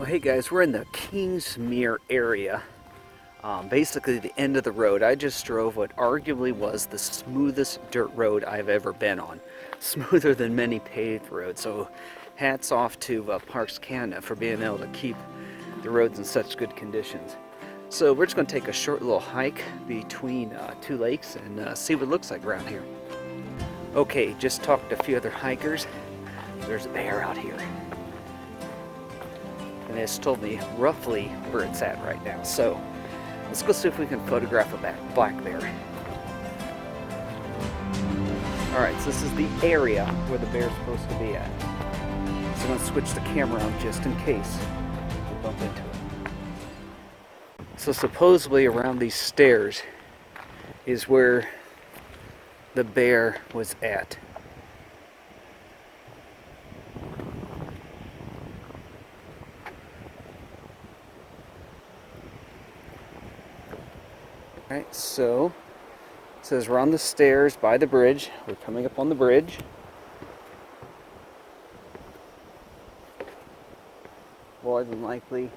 Hey guys, we're in the Kingsmere area, basically the end of the road. I just drove what arguably was the smoothest dirt road I've ever been on. Smoother than many paved roads, so hats off to Parks Canada for being able to keep the roads in such good conditions. So we're just going to take a short little hike between two lakes and see what it looks like around here. Okay, just talked to a few other hikers. There's a bear out here. And it's told me roughly where it's at right now. So let's go see if we can photograph a black bear. Alright, so this is the area where the bear's supposed to be at. So I'm going to switch the camera on just in case we bump into it. So supposedly around these stairs is where the bear was at. Alright, so it says we're on the stairs by the bridge. We're coming up on the bridge. More than likely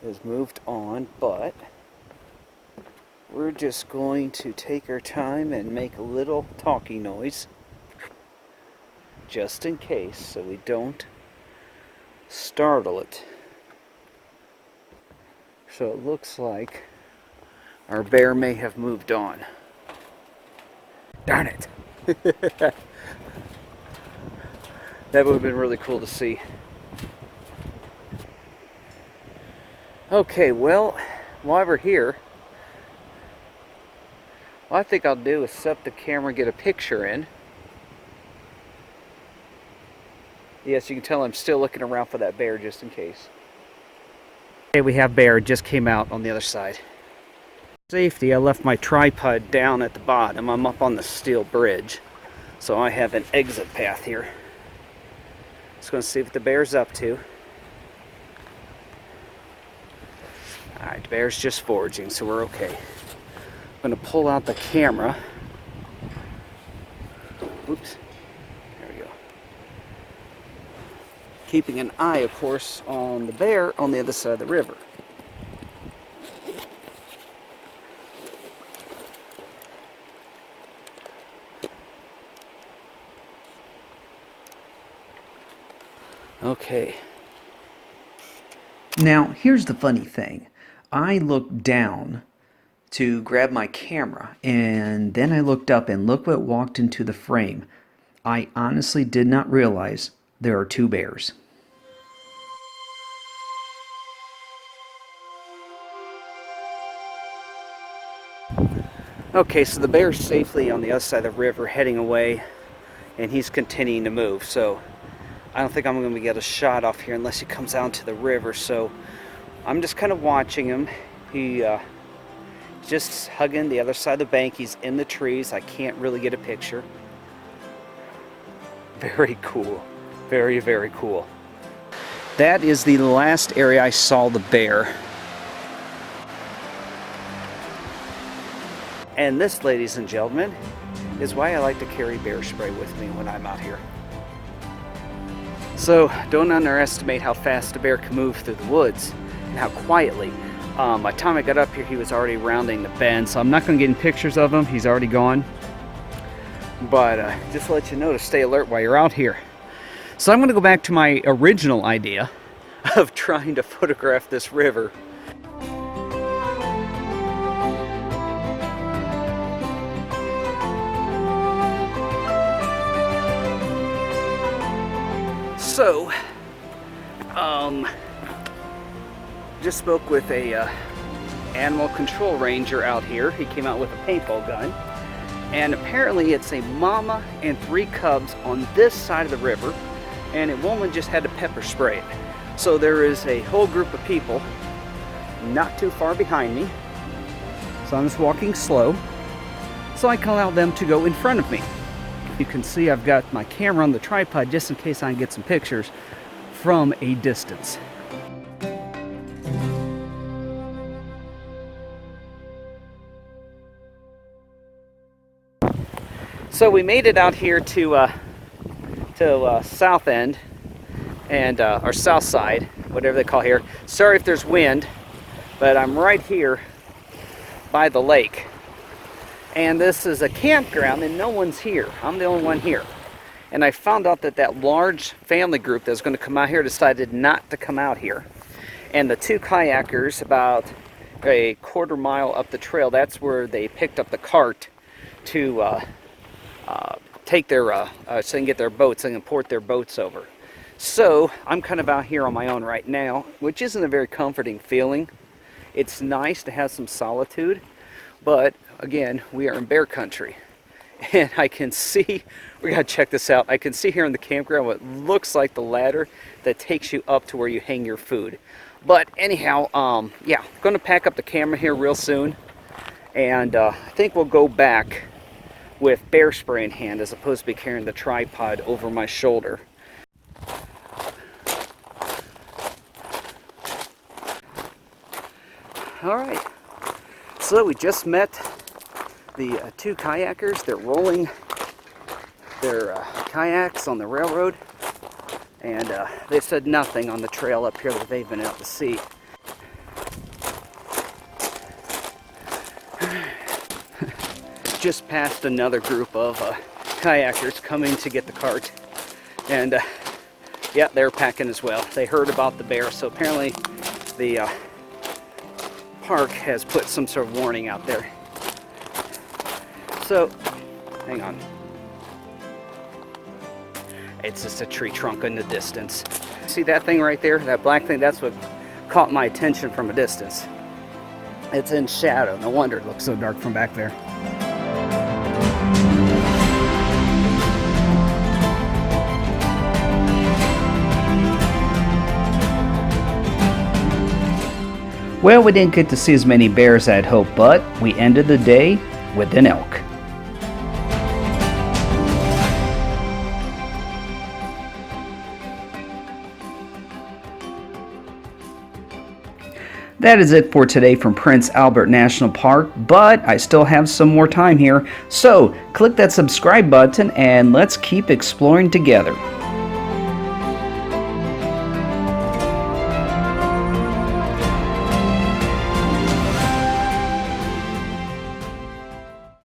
is moved on, but we're just going to take our time and make a little talking noise just in case, so we don't startle it. So it looks like our bear may have moved on. Darn it! That would have been really cool to see. Okay, well, while we're here, what I think I'll do is set up the camera and get a picture in. Yes, you can tell I'm still looking around for that bear just in case. Okay, we have bear, just came out on the other side. Safety, I left my tripod down at the bottom. I'm up on the steel bridge, so I have an exit path here. Just going to see what the bear's up to. Alright, the bear's just foraging, so we're okay. I'm going to pull out the camera. Oops. There we go. Keeping an eye, of course, on the bear on the other side of the river. Okay. Now, here's the funny thing. I looked down to grab my camera, and then I looked up and look what walked into the frame. I honestly did not realize there are two bears. Okay, so the bear's safely on the other side of the river heading away, and he's continuing to move. So I don't think I'm going to get a shot off here unless he comes out to the river. So I'm just kind of watching him. He's just hugging the other side of the bank. He's in the trees. I can't really get a picture. Very cool. Very, very cool. That is the last area I saw the bear. And this, ladies and gentlemen, is why I like to carry bear spray with me when I'm out here. So don't underestimate how fast a bear can move through the woods and how quietly. By the time I got up here, he was already rounding the bend, so I'm not going to get any pictures of him. He's already gone. But just to let you know to stay alert while you're out here. So I'm going to go back to my original idea of trying to photograph this river. So, just spoke with a animal control ranger out here. He came out with a paintball gun, and apparently it's a mama and 3 cubs on this side of the river, and a woman just had to pepper spray it. So there is a whole group of people not too far behind me, so I'm just walking slow, so I can allow them to go in front of me. You can see I've got my camera on the tripod just in case I can get some pictures from a distance. So we made it out here to South End, and or south side, whatever they call here. Sorry if there's wind, but I'm right here by the lake. And this is a campground and no one's here. I'm the only one here. And I found out that that large family group that was going to come out here decided not to come out here. And the two kayakers about a quarter mile up the trail, that's where they picked up the cart to take their, so they can get their boats, they can port their boats over. So I'm kind of out here on my own right now, which isn't a very comforting feeling. It's nice to have some solitude, but again, we are in bear country. And I can see, we gotta check this out, I can see here in the campground what looks like the ladder that takes you up to where you hang your food. But anyhow, yeah, I'm gonna pack up the camera here real soon, and I think we'll go back with bear spray in hand as opposed to be carrying the tripod over my shoulder. Alright, so we just met the two kayakers. They're rolling their kayaks on the railroad, and they said nothing on the trail up here that they've been able to see. Just passed another group of kayakers coming to get the cart, and yeah, they're packing as well. They heard about the bear, so apparently the park has put some sort of warning out there. So, hang on. It's just a tree trunk in the distance. See that thing right there? That black thing? That's what caught my attention from a distance. It's in shadow. No wonder it looks so dark from back there. Well, we didn't get to see as many bears as I'd hoped, but we ended the day with an elk. That is it for today from Prince Albert National Park, but I still have some more time here, so click that subscribe button and let's keep exploring together.